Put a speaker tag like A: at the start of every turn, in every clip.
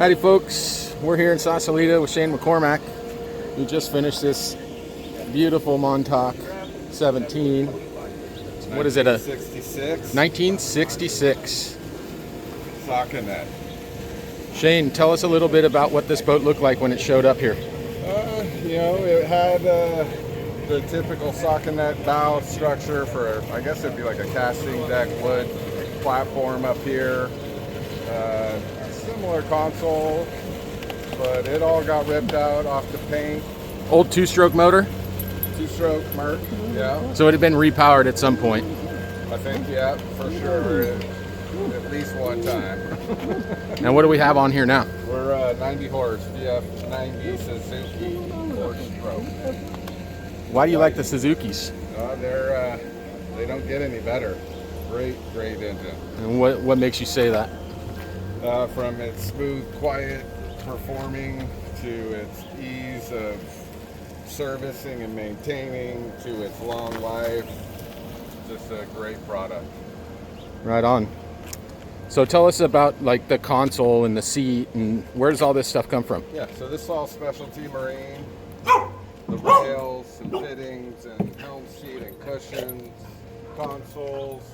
A: Howdy folks, we're here in Sausalito with Shane McCormack. We just finished this beautiful Montauk 17. What is it, a 1966
B: Sausalito.
A: Shane, tell us a little bit about what this boat looked like when it showed up here.
B: It had the typical Sausalito bow structure for, I guess it'd be like a casting deck wood platform up here. Similar console, but it all got ripped out off the paint.
A: Old two-stroke motor?
B: Two-stroke Merc, yeah.
A: So it had been repowered at some point.
B: I think, yeah, for sure. At least one time.
A: And what do we have on here now?
B: We're 90 horse, VF90 Suzuki 4-stroke.
A: Why do you like the Suzukis?
B: They don't get any better. Great engine.
A: And what makes you say that?
B: From its smooth, quiet performing to its ease of servicing and maintaining to its long life. Just a great product.
A: Right on. So tell us about like the console and the seat and where does all this stuff come from?
B: Yeah, so this is all specialty marine. The rails and fittings and helm sheet and cushions, consoles,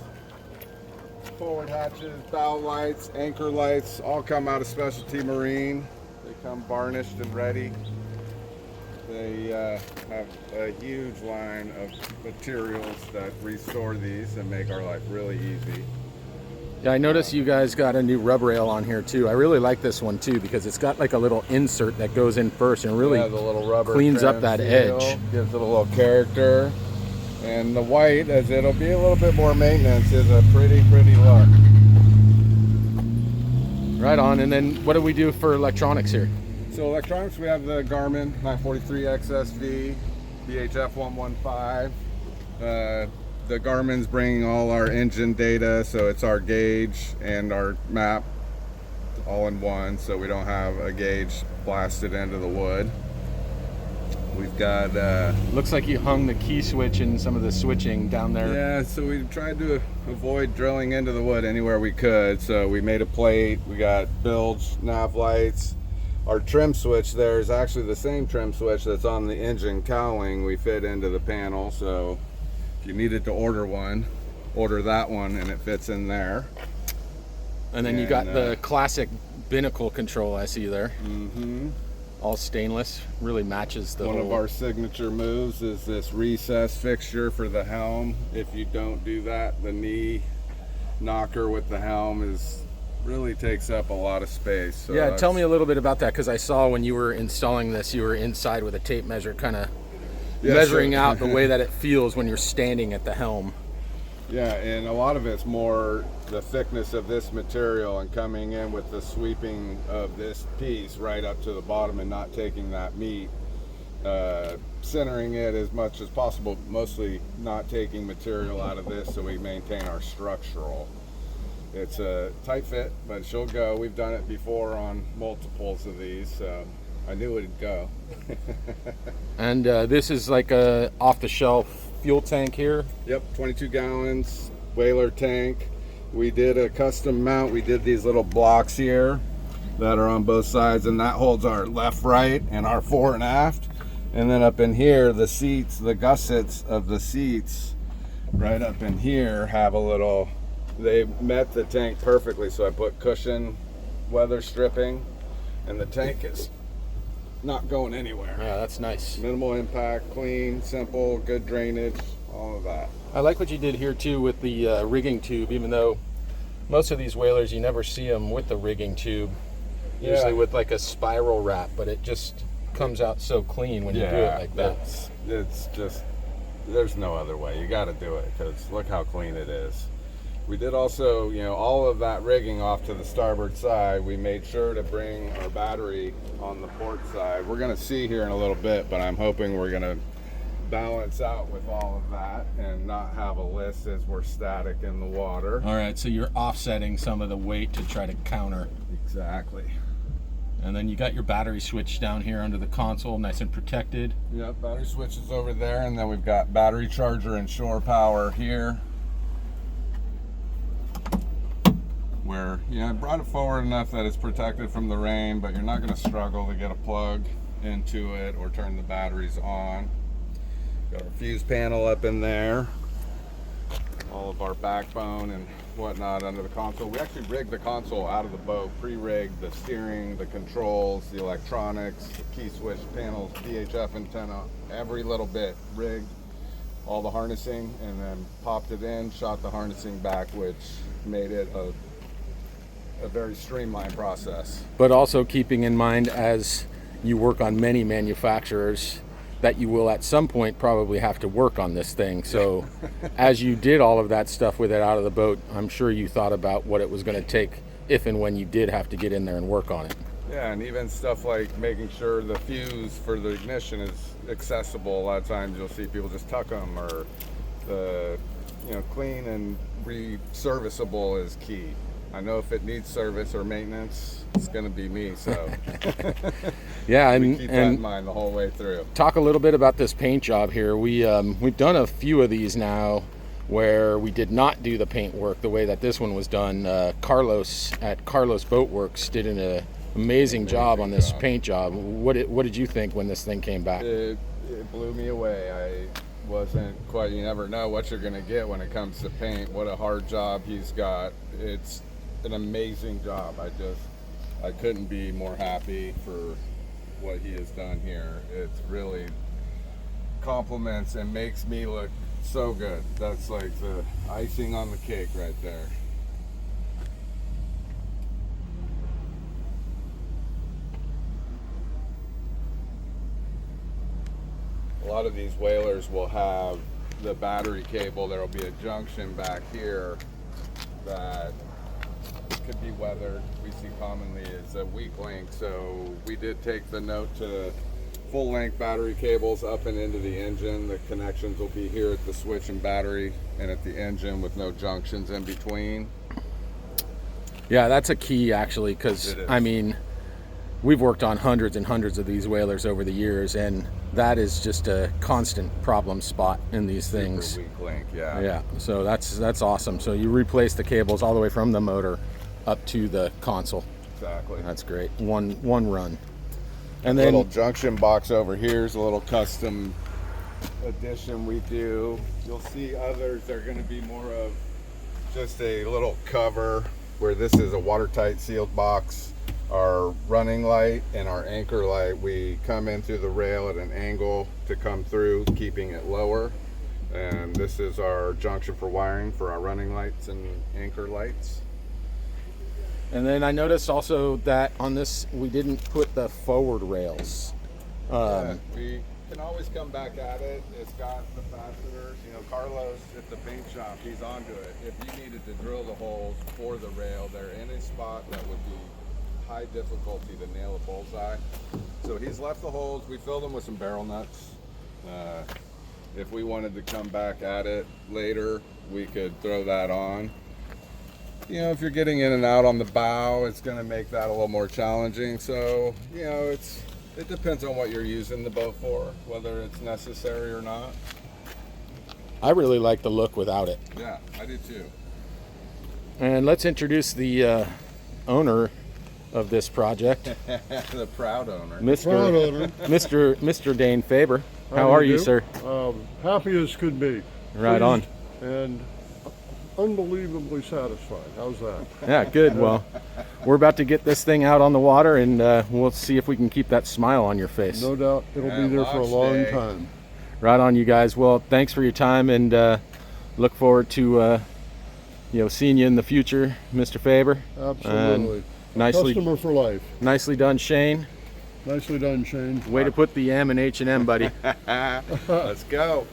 B: forward hatches, bow lights, anchor lights, all come out of specialty marine. They come varnished and ready. They have a huge line of materials that restore these and make our life really easy.
A: Yeah, I noticed you guys got a new rub rail on here too. I really like this one too because it's got like a little insert that goes in first and really
B: the little rubber
A: cleans up that edge.
B: Gives it a little character. And the white, as it'll be a little bit more maintenance, is a pretty look.
A: Right on. And then what do we do for electronics here?
B: So electronics, we have the Garmin 943 XSV, VHF 115. The Garmin's bringing all our engine data, so it's our gauge and our map all in one, so we don't have a gauge blasted into the wood. We've got
A: looks like you hung the key switch and some of the switching down there.
B: Yeah, so we tried to avoid drilling into the wood anywhere we could, so we made a plate. We got bilge nav lights. Our trim switch there is actually the same trim switch that's on the engine cowling we fit into the panel, so if you needed to order one, order that one and it fits in there.
A: And then you got the classic binnacle control I see there.
B: Mm-hmm.
A: All stainless, really matches the
B: One of our signature moves is this recess fixture for the helm. If you don't do that, the knee knocker with the helm really takes up a lot of space. So
A: yeah, tell me a little bit about that, because I saw when you were installing this, you were inside with a tape measure kind of measuring out the way that it feels when you're standing at the helm.
B: Yeah, and a lot of it's more the thickness of this material and coming in with the sweeping of this piece right up to the bottom and not taking that meat, centering it as much as possible, mostly not taking material out of this so we maintain our structural. It's a tight fit, but she'll go. We've done it before on multiples of these, so I knew it'd go.
A: And this is like a off-the-shelf fuel tank here?
B: Yep, 22 gallons, whaler tank. We did a custom mount. We did these little blocks here that are on both sides, and that holds our left, right, and our fore and aft. And then up in here, the seats, the gussets of the seats right up in here have a little, they met the tank perfectly, so I put cushion weather stripping, and the tank is not going anywhere.
A: Yeah, that's nice.
B: Minimal impact, clean, simple, good drainage, all of that.
A: I like what you did here too with the rigging tube, even though most of these whalers you never see them with the rigging tube, usually with like a spiral wrap, but it just comes out so clean when you do it like that.
B: It's just, there's no other way. You got to do it because look how clean it is. We did also, all of that rigging off to the starboard side. We made sure to bring our battery on the port side. We're going to see here in a little bit, but I'm hoping we're going to balance out with all of that and not have a list as we're static in the water.
A: All right, so you're offsetting some of the weight to try to counter.
B: Exactly.
A: And then you got your battery switch down here under the console, nice and protected.
B: Yep, battery switch is over there, and then we've got battery charger and shore power here. where, you know, I brought it forward enough that it's protected from the rain, but you're not going to struggle to get a plug into it or turn the batteries on. Got our fuse panel up in there, all of our backbone and whatnot under the console. We actually rigged the console out of the boat, pre-rigged the steering, the controls, the electronics, the key switch panels, VHF antenna, every little bit rigged, all the harnessing, and then popped it in, shot the harnessing back, which made it a very streamlined process.
A: But also keeping in mind, as you work on many manufacturers, that you will at some point probably have to work on this thing. So as you did all of that stuff with it out of the boat, I'm sure you thought about what it was going to take if and when you did have to get in there and work on it.
B: Yeah, and even stuff like making sure the fuse for the ignition is accessible. A lot of times you'll see people just tuck them, or the, you know, clean and re-serviceable is key. I know if it needs service or maintenance, it's going to be me, so
A: yeah, and
B: keep that in mind the whole way through.
A: Talk a little bit about this paint job here. We've done a few of these now where we did not do the paint work the way that this one was done. Carlos at Carlos Boatworks did an amazing job on this paint job. What did you think when this thing came back?
B: It blew me away. I wasn't quite, you never know what you're going to get when it comes to paint. What a hard job he's got. It's an amazing job. I couldn't be more happy for what he has done here. It's really compliments and makes me look so good. That's like the icing on the cake right there. A lot of these whalers will have the battery cable. There will be a junction back here that could be weathered. We see commonly it's a weak link, so we did take the note to full length battery cables up and into the engine. The connections will be here at the switch and battery and at the engine with no junctions in between.
A: Yeah, that's a key actually, because I mean, we've worked on hundreds and hundreds of these whalers over the years, and that is just a constant problem spot in these things.
B: Super weak link, yeah.
A: Yeah, so that's awesome. So you replace the cables all the way from the motor up to the console.
B: Exactly.
A: That's great. One run. And
B: The
A: then
B: little junction box over here is a little custom addition we do. You'll see others, they're going to be more of just a little cover, where this is a watertight sealed box. Our running light and our anchor light, we come in through the rail at an angle to come through, keeping it lower. And this is our junction for wiring for our running lights and anchor lights.
A: And then I noticed also that on this, we didn't put the forward rails.
B: Yeah, we can always come back at it. It's got the fasteners. You know, Carlos at the paint shop, he's onto it. If you needed to drill the holes for the rail, they're in a spot that would be high difficulty to nail a bullseye. So he's left the holes. We filled them with some barrel nuts. If we wanted to come back at it later, we could throw that on. You know, if you're getting in and out on the bow, it's going to make that a little more challenging. So, you know, it depends on what you're using the boat for, whether it's necessary or not.
A: I really like the look without it.
B: Yeah, I do too.
A: And let's introduce the owner of this project,
B: The proud owner.
C: Proud owner.
A: Mr. Dane Faber. How
C: How
A: are
C: do
A: you,
C: do?
A: sir?
C: Happy as could be.
A: Right on.
C: And unbelievably satisfied. How's that?
A: Yeah, good. Well, we're about to get this thing out on the water, and we'll see if we can keep that smile on your face.
C: No doubt it'll be there for a
B: launch
C: long
B: day.
C: time.
A: Right on, you guys. Well, thanks for your time, and look forward to seeing you in the future, Mr. Faber.
C: Absolutely.
A: Nicely,
C: Customer for life.
A: nicely done, Shane.
C: Nicely done, Shane.
A: Way to put the M in H&M, buddy.
B: Let's go.